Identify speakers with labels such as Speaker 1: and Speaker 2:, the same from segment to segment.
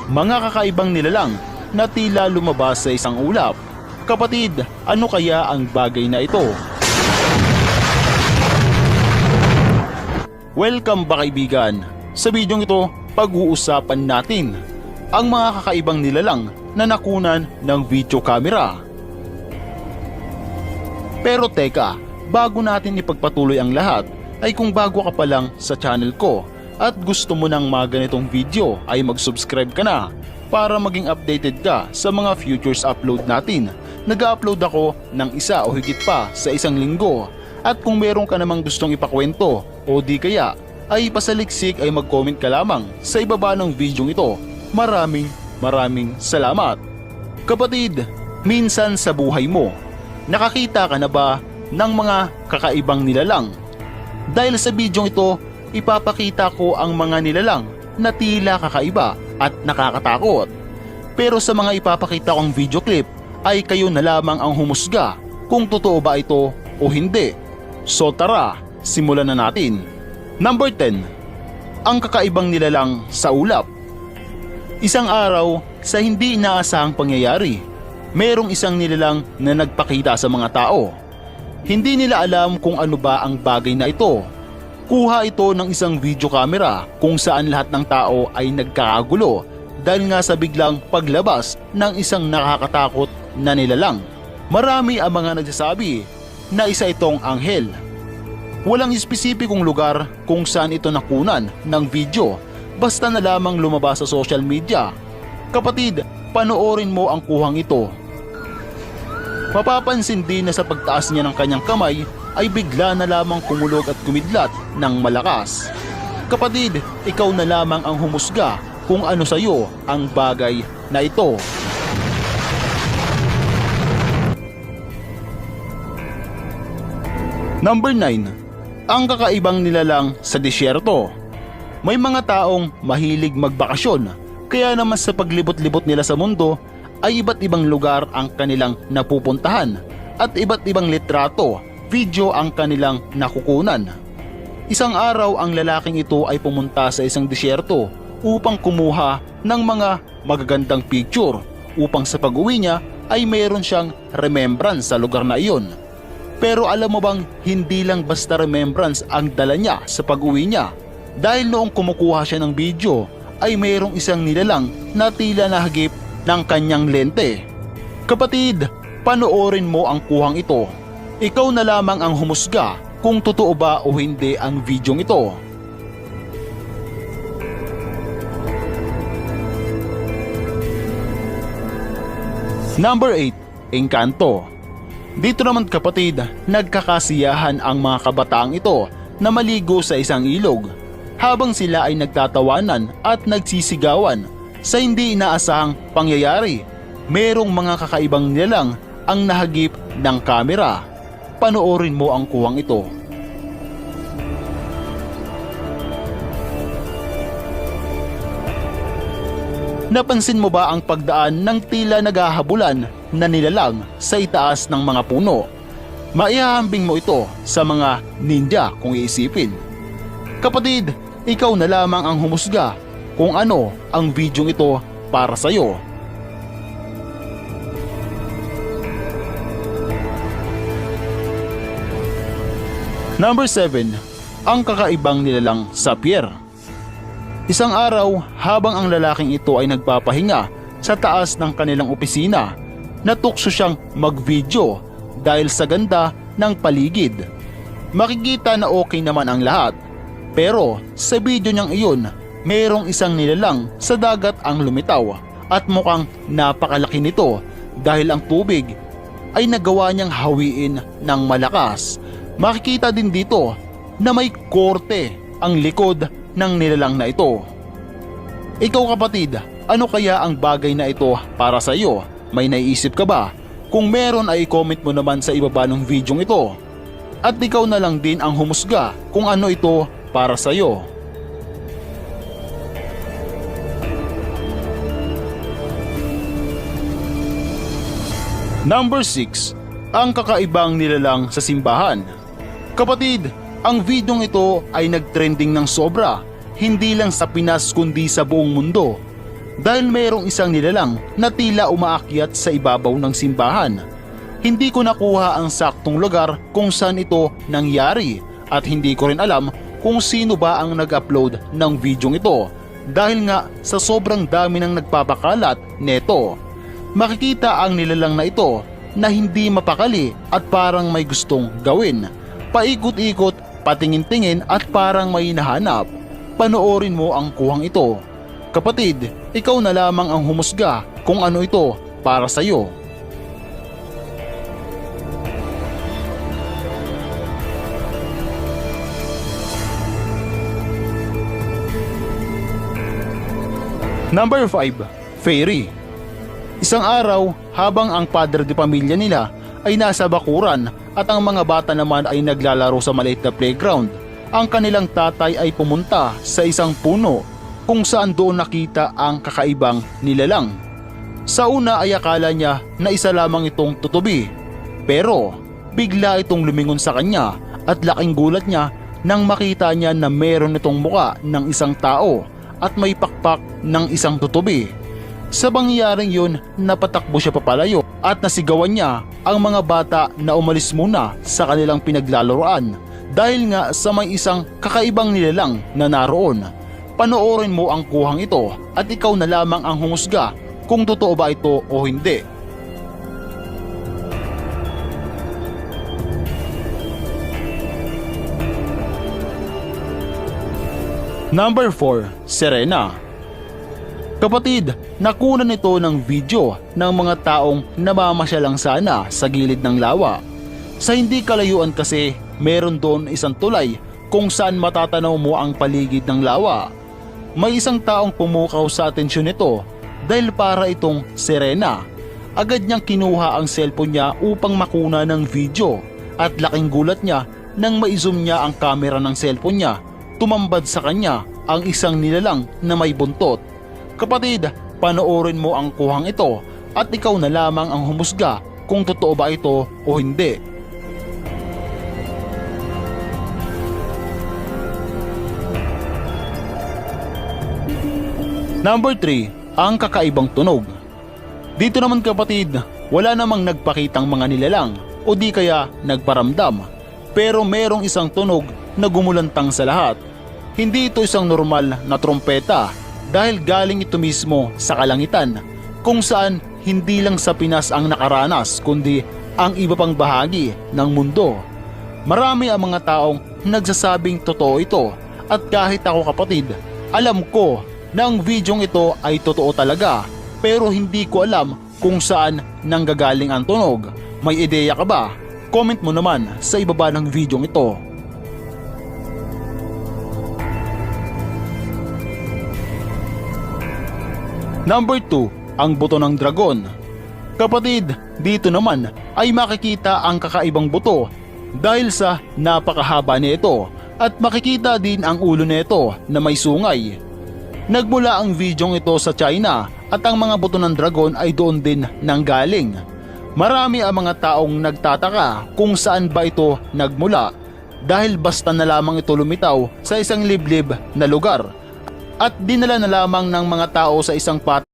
Speaker 1: Mga kakaibang nilalang na tila lumabas sa isang ulap. Kapatid, ano kaya ang bagay na ito? Welcome ba kaibigan? Sa bidyong ito, pag-uusapan natin ang mga kakaibang nilalang na nakunan ng video camera. Pero teka, bago natin ipagpatuloy ang lahat, ay kung bago ka pa lang sa channel ko at gusto mo ng mga ganitong video ay mag-subscribe ka na para maging updated ka sa mga futures upload natin. Nag-upload ako ng isa o higit pa sa isang linggo. At kung meron ka namang gustong ipakwento o di kaya ay pasaliksik ay mag-comment ka lamang sa ibaba ng video ito. Maraming salamat. Kapatid, minsan sa buhay mo, nakakita ka na ba ng mga kakaibang nilalang? Dahil sa video ito, ipapakita ko ang mga nilalang na tila kakaiba at nakakatakot. Pero sa mga ipapakita kong video clip ay kayo na lamang ang humusga kung totoo ba ito o hindi. So tara, simulan na natin. Number 10. Ang kakaibang nilalang sa ulap. Isang araw, sa hindi inaasahang pangyayari, merong isang nilalang na nagpakita sa mga tao. Hindi nila alam kung ano ba ang bagay na ito. Kuha ito ng isang video camera kung saan lahat ng tao ay nagkakagulo dahil nga sa biglang paglabas ng isang nakakatakot na nilalang. Marami ang mga nagsasabi na isa itong anghel. Walang espesipikong lugar kung saan ito nakunan ng video, basta na lamang lumabas sa social media. Kapatid, panoorin mo ang kuhang ito. Mapapansin din na sa pagtaas niya ng kanyang kamay ay bigla na lamang kumulog at kumidlat ng malakas. Kapatid, ikaw na lamang ang humusga kung ano sa iyo ang bagay na ito. Number 9. Ang kakaibang nilalang sa disyerto. May mga taong mahilig magbakasyon, kaya naman sa paglibot-libot nila sa mundo ay iba't ibang lugar ang kanilang napupuntahan at iba't ibang litrato, video ang kanilang nakukunan. Isang araw ang lalaking ito ay pumunta sa isang disyerto upang kumuha ng mga magagandang picture upang sa pag-uwi niya ay mayroon siyang remembrance sa lugar na iyon. Pero alam mo bang hindi lang basta remembrance ang dala niya sa pag-uwi niya? Dahil noong kumukuha siya ng video ay mayroong isang nilalang na tila nahagip ng kanyang lente. Kapatid, panoorin mo ang kuhang ito. Ikaw na lamang ang humusga kung totoo ba o hindi ang videong ito. Number 8. Encanto. Dito naman kapatid, nagkakasiyahan ang mga kabataang ito na maligo sa isang ilog habang sila ay nagtatawanan at nagsisigawan sa hindi inaasahang pangyayari. Merong mga kakaibang nilalang ang nahagip ng kamera. Panoorin mo ang kuwang ito. Napansin mo ba ang pagdaan ng tila naghahabulan na nilalang sa itaas ng mga puno? Maihahambing mo ito sa mga ninja kung iisipin. Kapatid, ikaw na lamang ang humusga kung ano ang videong ito para sa iyo. Number 7. Ang kakaibang nilalang sa pier. Isang araw, habang ang lalaking ito ay nagpapahinga sa taas ng kanilang opisina, natukso siyang mag-video dahil sa ganda ng paligid. Makikita na okay naman ang lahat, pero sa video niyang iyon, mayroong isang nilalang sa dagat ang lumitaw at mukhang napakalaki nito dahil ang tubig ay nagawa niyang hawiin ng malakas. Makikita din dito na may korte ang likod ng nilalang na ito. Ikaw kapatid, ano kaya ang bagay na ito para sa iyo? May naiisip ka ba? Kung meron ay i-comment mo naman sa ibaba ng videong ito. At ikaw na lang din ang humusga kung ano ito para sa iyo. Number 6. Ang kakaibang nilalang sa simbahan. Kapatid, ang videong ito ay nagtrending ng sobra, hindi lang sa Pinas kundi sa buong mundo. dahil mayroong isang nilalang na tila umaakyat sa ibabaw ng simbahan. Hindi ko nakuha ang saktong lugar kung saan ito nangyari at hindi ko rin alam kung sino ba ang nag-upload ng videong ito dahil nga sa sobrang dami ng nagpapakalat neto. Makikita ang nilalang na ito na hindi mapakali at parang may gustong gawin. Paikot-ikot, patingin-tingin at parang may nahanap. Panoorin mo ang kuhang ito. Kapatid, ikaw na lamang ang humusga kung ano ito para sa iyo. Number 5. Fairy. Isang araw, habang ang padre de pamilya nila ay nasa bakuran at ang mga bata naman ay naglalaro sa maliit na playground, ang kanilang tatay ay pumunta sa isang puno kung saan doon nakita ang kakaibang nilalang. Sa una ay akala niya na isa lamang itong tutubi, pero bigla itong lumingon sa kanya at laking gulat niya nang makita niya na meron itong muka ng isang tao at may pakpak ng isang tutubi. Sa pangyayaring yun, napatakbo siya papalayo at nasigawan niya ang mga bata na umalis muna sa kanilang pinaglalaroan dahil nga sa may isang kakaibang nilalang na naroon. Panoorin mo ang kuhang ito at ikaw na lamang ang humusga kung totoo ba ito o hindi. Number 4. Serena. Kapatid, nakunan ito ng video ng mga taong namamasyal lang sana sa gilid ng lawa. Sa hindi kalayuan kasi, meron doon isang tulay kung saan matatanaw mo ang paligid ng lawa. May isang taong pumukaw sa atensyon nito dahil para itong Serena. Agad niyang kinuha ang cellphone niya upang makuna ng video at laking gulat niya nang ma-zoom niya ang camera ng cellphone niya. Tumambad sa kanya ang isang nilalang na may buntot. Kapatid, panoorin mo ang kuhang ito at ikaw na lamang ang humusga kung totoo ba ito o hindi. Number 3. Ang kakaibang tunog. Dito naman kapatid, wala namang nagpakitang mga nilalang o di kaya nagparamdam, pero merong isang tunog na gumulantang sa lahat. Hindi ito isang normal na trompeta dahil galing ito mismo sa kalangitan kung saan hindi lang sa Pinas ang nakaranas kundi ang iba pang bahagi ng mundo. Marami ang mga taong nagsasabing totoo ito at kahit ako kapatid, alam ko na ang videong ito ay totoo talaga pero hindi ko alam kung saan nanggagaling ang tunog. May ideya ka ba? Comment mo naman sa ibaba ng videong ito. Number 2. Ang buto ng dragon. Kapatid, dito naman ay makikita ang kakaibang buto dahil sa napakahaba nito at makikita din ang ulo nito na may sungay. Nagmula ang videong ito sa China at ang mga buto ng dragon ay doon din nanggaling. Marami ang mga taong nagtataka kung saan ba ito nagmula dahil basta na lamang ito lumitaw sa isang liblib na lugar at dinala na lamang ng mga tao sa isang patag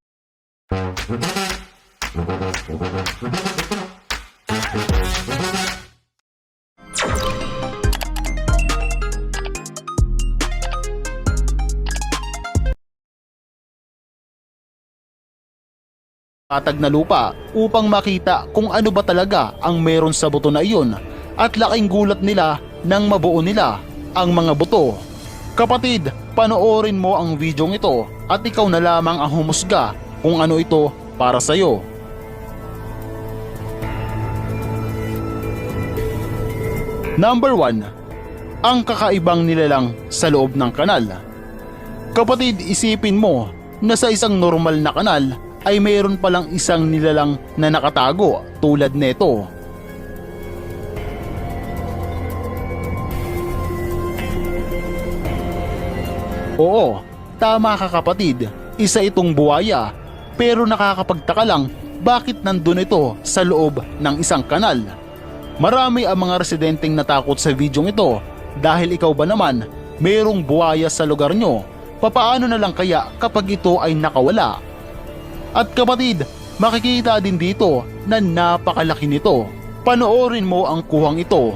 Speaker 1: na lupa upang makita kung ano ba talaga ang meron sa buto na iyon at laking gulat nila nang mabuo nila ang mga buto. Kapatid, panoorin mo ang videong ito at ikaw na lamang ang humusga kung ano ito para sa iyo. Number 1. Ang kakaibang nilalang sa loob ng kanal. Kapatid, isipin mo na sa isang normal na kanal ay mayroon palang isang nilalang na nakatago tulad nito. Oo, tama ka kapatid, isa itong buwaya, pero nakakapagtaka lang bakit nandun ito sa loob ng isang kanal. Marami ang mga residenteng natakot sa videong ito dahil ikaw ba naman mayroong buwaya sa lugar nyo? Papaano na lang kaya kapag ito ay nakawala? At kapatid, makikita din dito na napakalaki nito. Panoorin mo ang kuhang ito.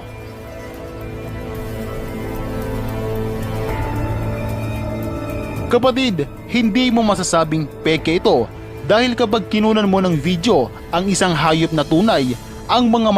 Speaker 1: Kapatid, hindi mo masasabing peke ito dahil kapag kinunan mo ng video ang isang hayop na tunay, ang mga